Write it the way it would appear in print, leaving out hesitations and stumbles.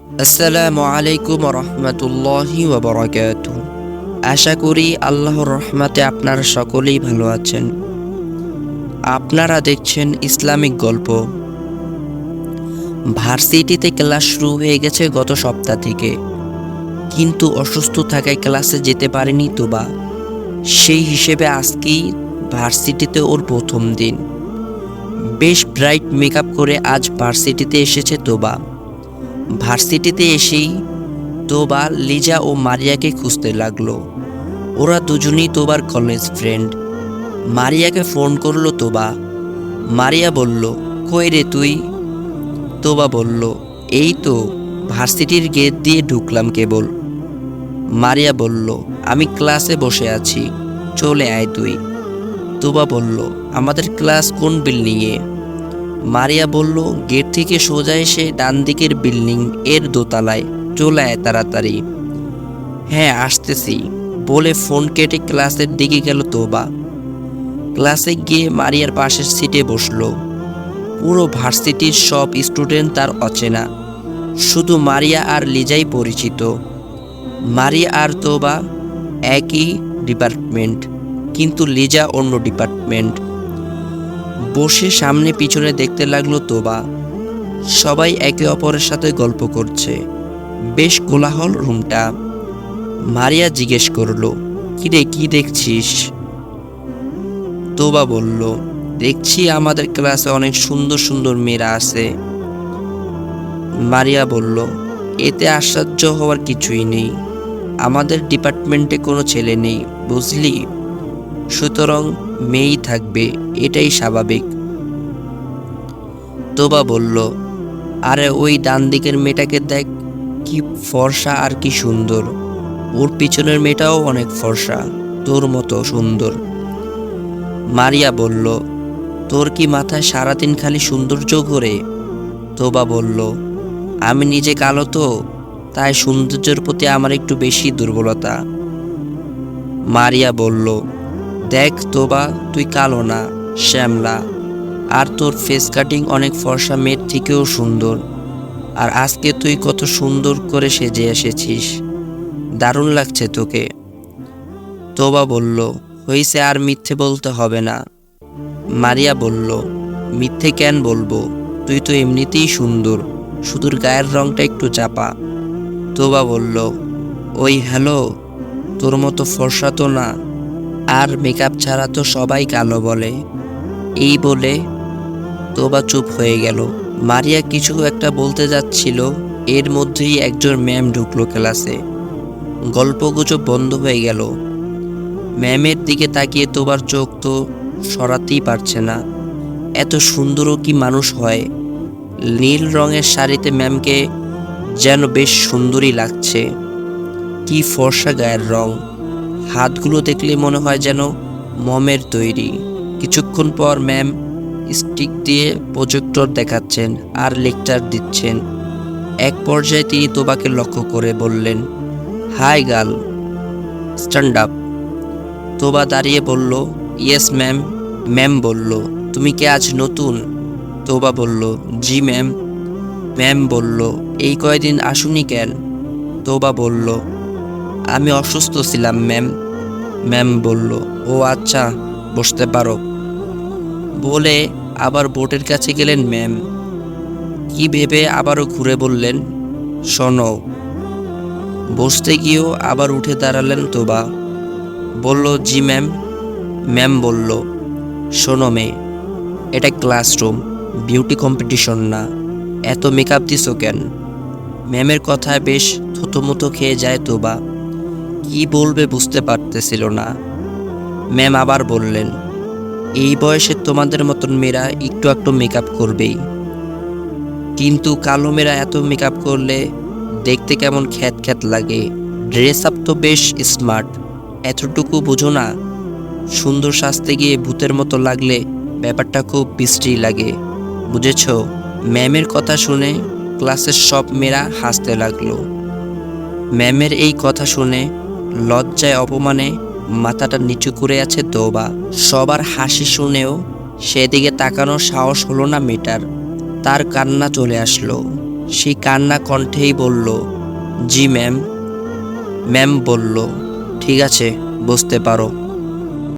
আসসালামু আলাইকুম রহমতুল্লাহি ওয়া বারাকাতুহু। আশা করি আল্লাহর রহমতে আপনারা সকলেই ভালো আছেন। আপনারা দেখছেন ইসলামিক গল্প। ভার্সিটিতে ক্লাস শুরু হয়ে গেছে গত সপ্তাহ থেকে, কিন্তু অসুস্থ থাকায় ক্লাসে যেতে পারেনি তোবা। সেই হিসেবে আজকেই ভার্সিটিতে ওর প্রথম দিন। বেশ ব্রাইট মেকআপ করে আজ ভার্সিটিতে এসেছে তোবা। ভার্সিটিতে এসেই তোবা লিজা ও মারিয়াকে খুঁজতে লাগলো। ওরা দুজনেই তোবার কলেজ ফ্রেন্ড। মারিয়াকে ফোন করলো তোবা। মারিয়া বলল, কই রে তুই? তোবা বলল, এই তো ভার্সিটির গেট দিয়ে ঢুকলাম কেবল। মারিয়া বলল, আমি ক্লাসে বসে আছি, চলে আয় তুই। তোবা বলল, আমাদের ক্লাস কোন বিল্ডিংয়ে? মারিয়া বলল, গেট থেকে সোজা এসে ডান দিকের বিল্ডিং এর দোতলায়, চলে আয় তাড়াতাড়ি। হ্যাঁ আসতেছি বলে ফোন কেটে ক্লাসের দিকে গেল তোবা। ক্লাসে গিয়ে মারিয়ার পাশের সিটে বসলো। পুরো ভার্সিটির সব স্টুডেন্ট তার অচেনা, শুধু মারিয়া আর লিজাই পরিচিত। মারিয়া আর তোবা একই ডিপার্টমেন্ট, কিন্তু লিজা অন্য ডিপার্টমেন্ট। বসে সামনে পিছনে দেখতে লাগলো তোবা। সবাই একে অপরের সাথে গল্প করছে। বেশ কোলাহল রুমটা। মারিয়া জিজ্ঞেস করলো, কিরে কি দেখছিস? তোবা বলল, দেখছি আমাদের ক্লাসে অনেক সুন্দর সুন্দর মেয়েরা আছে। মারিয়া বলল, এতে আশ্চর্য হওয়ার কিছুই নেই, আমাদের ডিপার্টমেন্টে কোনো ছেলে নেই বুঝলি, সুতরাং মেয়েই থাকবে, এটাই স্বাভাবিক। তোবা বলল, আরে ওই ডান দিকের মেয়েটাকে দেখ, কি ফর্সা আর কি সুন্দর। ওর পিছনের মেয়েটাও অনেক ফর্সা, তোর মতো সুন্দর। মারিয়া বলল, তোর কি মাথায় সারাদিন খালি সৌন্দর্য ঘোরে? তোবা বলল, আমি নিজে কালো তো, তাই সৌন্দর্যের প্রতি আমার একটু বেশি দুর্বলতা। মারিয়া বলল, দেখ তোবা, তুই কালো না, শ্যামলা, আর তোর ফেস কাটিং অনেক ফর্সা মেয়ের থেকেও সুন্দর। আর আজকে তুই কত সুন্দর করে সেজে এসেছিস, দারুণ লাগছে তোকে। তোবা বলল, হইছে, আর মিথ্যে বলতে হবে না। মারিয়া বলল, মিথ্যে কেন বলবো, তুই তো এমনিতেই সুন্দর, শুধু গায়ের রংটা একটু চাপা। তোবা বলল, ওই হ্যালো, তোর মতো ফর্সা তো না, আর মেকআপ ছাড়া তো সবাই কালো বলে। এই বলে তোবা চুপ হয়ে গেল। মারিয়া কিছু একটা বলতে যাচ্ছিল, এর মধ্যেই একজন ম্যাম ঢুকলো ক্লাসে। গল্পগুজব বন্ধ হয়ে গেল। ম্যামের দিকে তাকিয়ে তোবার চোখ তো সরাতেই পারছে না। এত সুন্দরও কি মানুষ হয়? নীল রঙের শাড়িতে ম্যামকে যেন বেশ সুন্দরই লাগছে। কি ফর্সা গায়ের রং, হাতগুলো দেখলে মনে হয় যেন মোমের তৈরি। কিছুক্ষণ পর ম্যাম স্টিক দিয়ে প্রজেক্টর দেখাচ্ছেন আর লেকচার দিচ্ছেন। এক পর্যায়ে তিনি তোবাকে লক্ষ্য করে বললেন, হাই গার্ল, স্ট্যান্ড আপ। তোবা দাঁড়িয়ে বলল, ইয়েস ম্যাম। ম্যাম বলল, তুমি কি আজ নতুন? তোবা বলল, জি ম্যাম। ম্যাম বলল, এই কয়দিন আসুনি কেন? তোবা বলল, আমি অসুস্থ ছিলাম ম্যাম। ম্যাম বলল, ও আচ্ছা, বসতে পারো। বলে আবার বোর্ডের কাছে গেলেন ম্যাম। কি ভেবে আবারও ঘুরে বললেন, শোনো। বসতে গিয়েও আবার উঠে দাঁড়ালেন তোবা। বলল, জি ম্যাম। ম্যাম বলল, শোনো মেয়ে, এটা ক্লাসরুম, বিউটি কম্পিটিশন না, এত মেকআপ দিছো কেন? ম্যামের কথায় বেশ থতমতো খেয়ে যায় তোবা। কি বলবে বুঝতে পারতেছিল না। ম্যাম আবার বললেন, এই বয়সে তোমাদের মতন মেয়েরা একটু একটু মেকআপ করবেই, কিন্তু কালো মেয়েরা এত মেকআপ করলে দেখতে কেমন খ্যাত খ্যাত লাগে। ড্রেস আপ তো বেশ স্মার্ট, এতটুকু বোঝো না? সুন্দর সাজতে গিয়ে ভূতের মতো লাগলে ব্যাপারটা খুব বিশ্রী লাগে, বুঝেছো? ম্যামের কথা শুনে ক্লাসের সব মেয়েরা হাসতে লাগলো। ম্যামের এই কথা শুনে লজ্জায় অপমানে মাথাটা নিচু করে আছে তোবা। সবার হাসি শুনেও সেদিকে তাকানোর সাহস হলো না মেয়েটার। তার কান্না চলে আসলো। সে কান্না কণ্ঠেই বলল, জি ম্যাম। ম্যাম বলল, ঠিক আছে, বসতে পারো।